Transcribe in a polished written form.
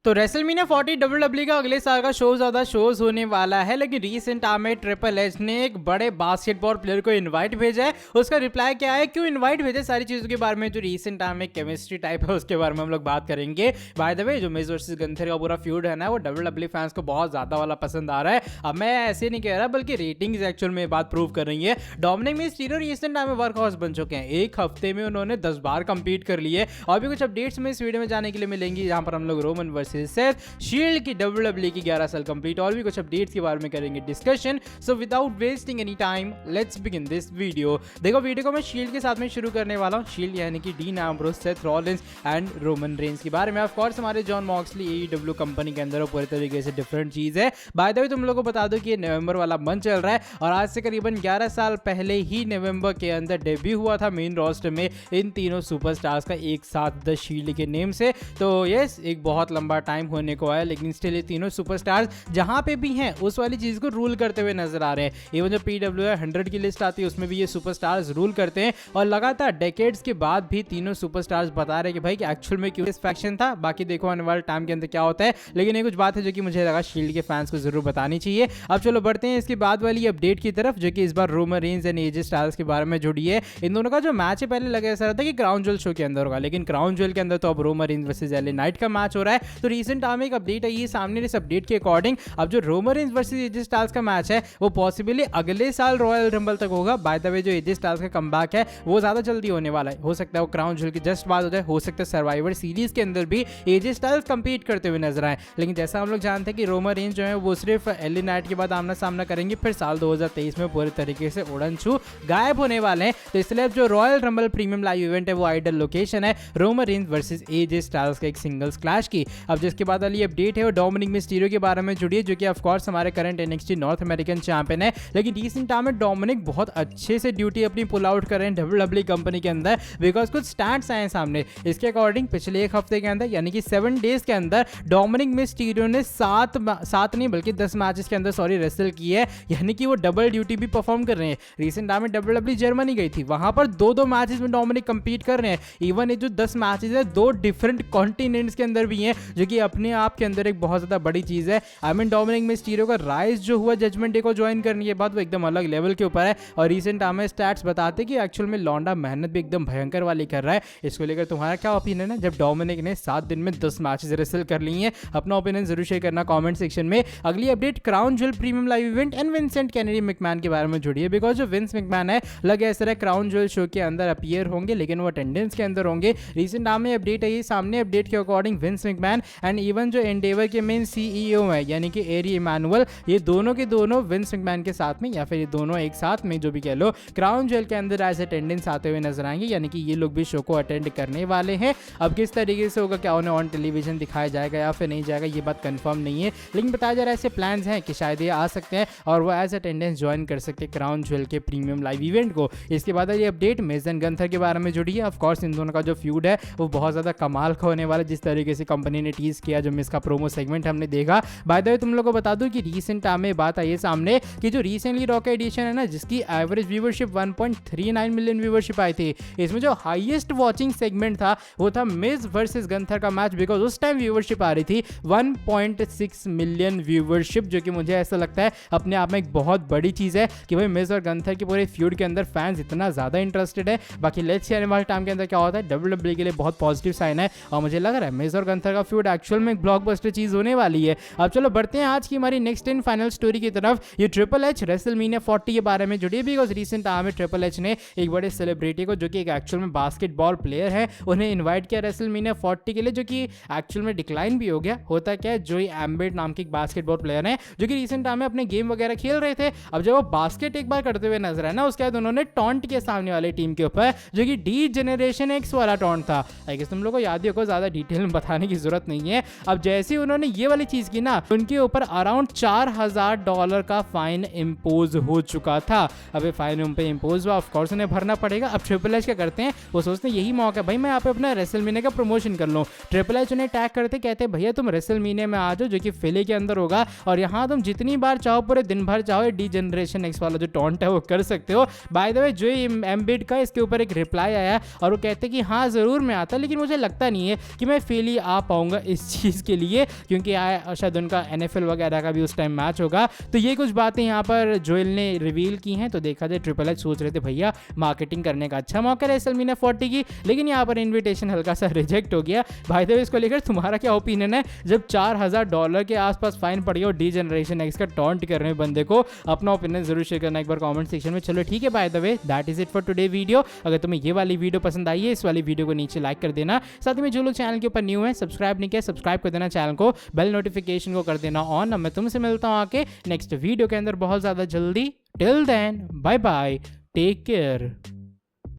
तो WrestleMania 40 WWE का अगले साल का ज़्यादा शोज होने वाला है, लेकिन रीसेंट टाइम में ट्रिपल एच ने एक बड़े बास्केटबॉल प्लेयर को इनवाइट भेजा है। उसका रिप्लाई क्या है, क्यों इनवाइट भेजा, सारी चीज़ों के बारे में जो रीसेंट टाइम में केमिस्ट्री टाइप है उसके बारे में हम लोग बात करेंगे। बाय द वे, जो मिज वर्सेस गंथर का पूरा फ्यूड है ना, वो डब्ल्यूडब्ल्यूई फैंस को बहुत ज़्यादा वाला पसंद आ रहा है। अब मैं ऐसे नहीं कह रहा, बल्कि रेटिंग्स एक्चुअल में बात प्रूव कर रही है। डोमिनिक मिस्टीरियो रीसेंट टाइम में वर्क हाउस बन चुके हैं। एक हफ्ते में उन्होंने 10 बार कंपीट कर लिए। और भी कुछ अपडेट्स में इस वीडियो में जाने के लिए मिलेंगी, जहां पर हम लोग रोमन वर्सेस सेथ, शील्ड की डब्ल्यूडब्ल्यूई की 11 साल कंप्लीट, और भी कुछ अपडेट्स के बारे में करेंगे discussion. So without wasting any time, let's begin this video. देखो, वीडियो को मैं शील्ड के साथ में शुरू करने वाला हूं। शील्ड यानी कि dean Ambrose, Seth Rollins and Roman Reigns के बारे में। ऑफ कोर्स हमारे जॉन मॉक्सली एईडब्ल्यू कंपनी के अंदर पूरे तरीके से डिफरेंट चीज है। बाय द वे, तुम लोगों को बता दो कि ये नवंबर वाला मंथ चल रहा है, और आज से करीबन 11 साल पहले ही नवंबर के अंदर डेब्यू हुआ था मेन रोस्टर में इन तीनों सुपरस्टार्स का एक साथ द शील्ड के नेम से। तो यस, एक बहुत लंबा टाइम होने को आया, लेकिन स्टिल ये तीनों सुपरस्टार्स जहां पे भी हैं उस वाली चीज को रूल करते हुए नजर आ रहे हैं। इवन जो PWI 100 की लिस्ट आती है उसमें भी ये सुपरस्टार्स रूल करते हैं, और लगातार डेकेड्स के बाद भी तीनों सुपरस्टार्स बता रहे हैं कि भाई कि एक्चुअल में क्यों सेटिस्फैक्शन था। बाकी देखो आने वाले टाइम के अंदर क्या होता है, लेकिन ये कुछ बात है जो कि मुझे लगा शील्ड के फैंस को जरूर बतानी चाहिए। अब चलो बढ़ते हैं इसके बाद वाली अपडेट की तरफ, जो कि इस बार Roman Reigns and AJ Styles के बारे में जुड़ी है। इन दोनों का जो मैच है, पहले लगा ऐसा रहा था कि क्राउन ज्वेल शो के अंदर होगा, लेकिन क्राउन ज्वेल के अंदर तो अब Roman Reigns versus LA Knight का मैच हो रहा है। तो रीसेंट टाइम में एक अपडेट आई है सामने। इस अपडेट के अकॉर्डिंग अब जो Roman Reigns versus AJ Styles का मैच है वो पॉसिबली अगले साल रॉयल रंबल तक होगा। बाय द वे, जो एजे स्टाइल्स का कमबैक है वो ज्यादा जल्दी होने वाला है। हो सकता है वो क्राउन ज्वेल की जस्ट बाद हो जाए, हो सकता है सर्वाइवर सीरीज के अंदर भी एजे स्टाइल्स कंपीट करते हुए नजर आए। लेकिन जैसा हम लोग जानते हैं कि रोमन रेंस जो है वो सिर्फ एले नाइट के बाद आमना सामना करेंगे, फिर साल 2023 में पूरे तरीके से उड़न छू गायब होने वाले हैं। तो इसलिए जो royal rumble premium live event है वो आइडल लोकेशन है Roman Reigns versus AJ Styles का एक सिंगल्स क्लैश की। अब जिसके बाद वाली अपडेट है वो डोमिनिक मिस्टीरियो के बारे में जुड़ी है, जो कि ऑफ कोर्स हमारे current NXT north American champion है। लेकिन रिसेंट टाइम में डोमिनिक बहुत अच्छे से ड्यूटी अपनी पुल आउट कर रहे हैं डब्ल्यूडब्ल्यूई कंपनी के अंदर, बिकॉज कुछ स्टैट्स आए हैं सामने। इसके अकॉर्डिंग पिछले एक हफ्ते के अंदर, यानी कि 7 डेज के अंदर, डोमिनिक मिस्टीरियो ने 7 नहीं बल्कि 10 मैचेस के अंदर रेसल की है, यानी कि वो डबल ड्यूटी भी परफॉर्म कर रहे हैं। रिसेंट टाइम में डब्ल्यूडब्ल्यूई जर्मनी गई थी, वहां पर 2-2 मैचेस में डोमिनिक कंपीट कर रहे हैं। इवन ये जो 10 मैचेस है 2 डिफरेंट कॉन्टिनेंट्स के अंदर भी हैं, जो कि अपने आप के अंदर एक बहुत ज्यादा बड़ी चीज है। आई मीन डोमिनिक मिस्टीरियो का राइज जो हुआ जजमेंट डे को ज्वाइन करने के बाद वो एकदम अलग लेवल के ऊपर है। और रिसेंट टाइम में स्टैट्स बताते कि एक्चुअल में लौंडा मेहनत भी एकदम भयंकर वाली कर रहा है। इसको लेकर तुम्हारा क्या ओपिनियन है, जब डोमिनिक ने 7 दिन में 10 मैचेस रेसल कर ली हैं? अपना ओपिनियन जरूर शेयर करना कमेंट सेक्शन में। अगली update crown jewel premium live event and Vincent Kennedy McMahon के बारे में जुड़ी है, बिकॉज जो विंस मैकमैन है लगे इस तरह क्राउन ज्वेल शो के अंदर अपीयर होंगे, लेकिन वो अटेंडेंस के अंदर होंगे। रिसेंट टाइम में अपडेट आई सामने। अपडेट के according Vince McMahon and even जो एंडेवर के मेन CEO है यानी कि एरी इमानुअल, ये दोनों के दोनों विंस मैकमैन के साथ में, या फिर ये दोनों एक साथ में जो भी कह लो, क्राउन ज्वेल के अंदर एज अटेंडेंस आते हुए नजर आएंगे, यानी कि ये लोग भी शो को अटेंड करने वाले हैं। अब किस तरीके से होगा, क्या उन्हें ऑन टेलीविजन दिखाया जाएगा या फिर नहीं जाएगा, ये बात कंफर्म नहीं है, लेकिन बताया जा रहा है ऐसे प्लान्स हैं कि शायद ये आ सकते हैं और वो एज अटेंडेंस ज्वाइन कर सकते हैं क्राउन ज्वेल के प्रीमियम लाइव इवेंट को। इसके बाद ये अपडेट मिज एंड गंथर के बारे में जुड़ी है। ऑफ कोर्स इन दोनों का जो फ्यूड है वो बहुत ज्यादा कमाल का होने वाला है, जिस तरीके से कंपनी ने टीज किया, जो मिस का प्रोमो सेगमेंट हमने देखा। बाय द वे, तुम लोगों को बता दूं कि रीसेंट टाइम में बात आई है सामने कि जो रिसेंटली रॉक एडिशन है ना, जिसकी एवरेज व्यूवरशिप 1.39 मिलियन व्यूवरशिप आई थी, इसमें जो हाईएस्ट वॉचिंग सेगमेंट था वो था मिज वर्सेस गंथर का मैच, बिकॉज उस टाइम व्यूवरशिप आ रही थी 1.6 मिलियन व्यूवरशिप, जो कि मुझे ऐसा लगता है अपने आप में एक बहुत बड़ी चीज है कि भाई मिज और गंथर के पूरे फ्यूड के अंदर फैंस इतना ज्यादा इंटरेस्टेड है। बाकी लेट्स सी आने वाले टाइम के अंदर क्या होता है। डब्ल्यूडब्ल्यूई के लिए बहुत पॉजिटिव साइन है, और मुझे लग रहा है मिज और गंथर का फ्यूड एक्चुअल में एक ब्लॉकबस्टर चीज होने वाली है। अब चलो बढ़ते हैं आज की हमारी नेक्स्ट इन फाइनल स्टोरी की तरफ। ये ट्रिपल एच रेसलमेनिया 40 के बारे में जुड़ी है, बिकॉज रिसेंट टाइम में ट्रिपल एच ने एक बड़े सेलिब्रिटी को, जो कि एक एक्चुअल में बास्केटबॉल प्लेयर है, उन्हें इनवाइट किया रेसलमेनिया 40 के लिए, जो कि एक्चुअल में डिक्लाइन भी हो गया। होता क्या है, जोई एम्बिट नाम की एक बास्केटबॉल प्लेयर है, जो कि रिसेंट टाइम में अपने गेम वगैरह खेल रहे थे। अब जब वो बास्केट एक बार करते हुए नजर आए ना, उसके बाद उन्होंने टॉन्ट किया सामने वाली टीम के ऊपर, जो कि डी जनरेशन एक्स वाला टॉन्ट था। आई गेस तुम लोगों को याद ही होगा, ज्यादा डिटेल में बताने की जरूरत नहीं है। अब जैसे ही उन्होंने ये वाली चीज की ना, उनके ऊपर अराउंड $4000 का फाइन इम्पोज हो चुका था। अब ये फाइन उन पे इम्पोज हुआ, ऑफ कोर्स उन्हें भरना पड़ेगा। अब ट्रिपल एच क्या करते हैं, वो सोचते हैं यही मौका है भाई मैं यहाँ पे अपना रेसलमेनिया का प्रमोशन कर लूँ। ट्रिपल एच उन्हें टैग करते कहते भैया तुम रेसलमेनिया में आ जाओ, जो कि फिले के अंदर होगा, और यहाँ तुम जितनी बार चाहो पूरे दिन भर चाहो डी जनरेशन एक्स वाला जो टॉन्ट है वो कर सकते हो। बाय द वे, जो एम्बिट का इसके ऊपर एक रिप्लाई आया और वो कहते कि हाँ जरूर मैं आता, लेकिन मुझे लगता नहीं है कि मैं फेली आ पाऊंगा इस चीज़ के लिए, क्योंकि शायद उनका NFL वगैरह का भी उस टाइम मैच होगा। तो ये कुछ बातें यहाँ पर जोएल ने रिवील की हैं। तो देखा जाए ट्रिपल एच सोच रहे थे भैया मार्केटिंग करने का अच्छा मौका है रेसलमेनिया 40 की, लेकिन यहाँ पर इन्विटेशन हल्का सा रिजेक्ट हो गया। भाई द वे इसको लेकर तुम्हारा क्या ओपिनियन है? जब $4000 के आसपास फाइन पड़ी हो डी जनरेशन एक्स का टॉन्ट कर रहे हैं बंदे को, अपना ओपिनियन जरूर शेयर करना एक बार कमेंट सेक्शन में। चलो ठीक है, by the way that is it for today video. अगर तुम्हें ये वाली वीडियो पसंद आई है, इस वाली वीडियो को नीचे लाइक कर देना। साथ ही में जो लोग चैनल के ऊपर न्यू है, सब्सक्राइब नहीं किया, सब्सक्राइब कर देना चैनल को, बेल नोटिफिकेशन को कर देना ऑन। अब मैं तुमसे मिलता हूँ आके नेक्स्ट वीडियो के अंदर बहुत ज़्यादा जल्दी। Till then bye bye, take care.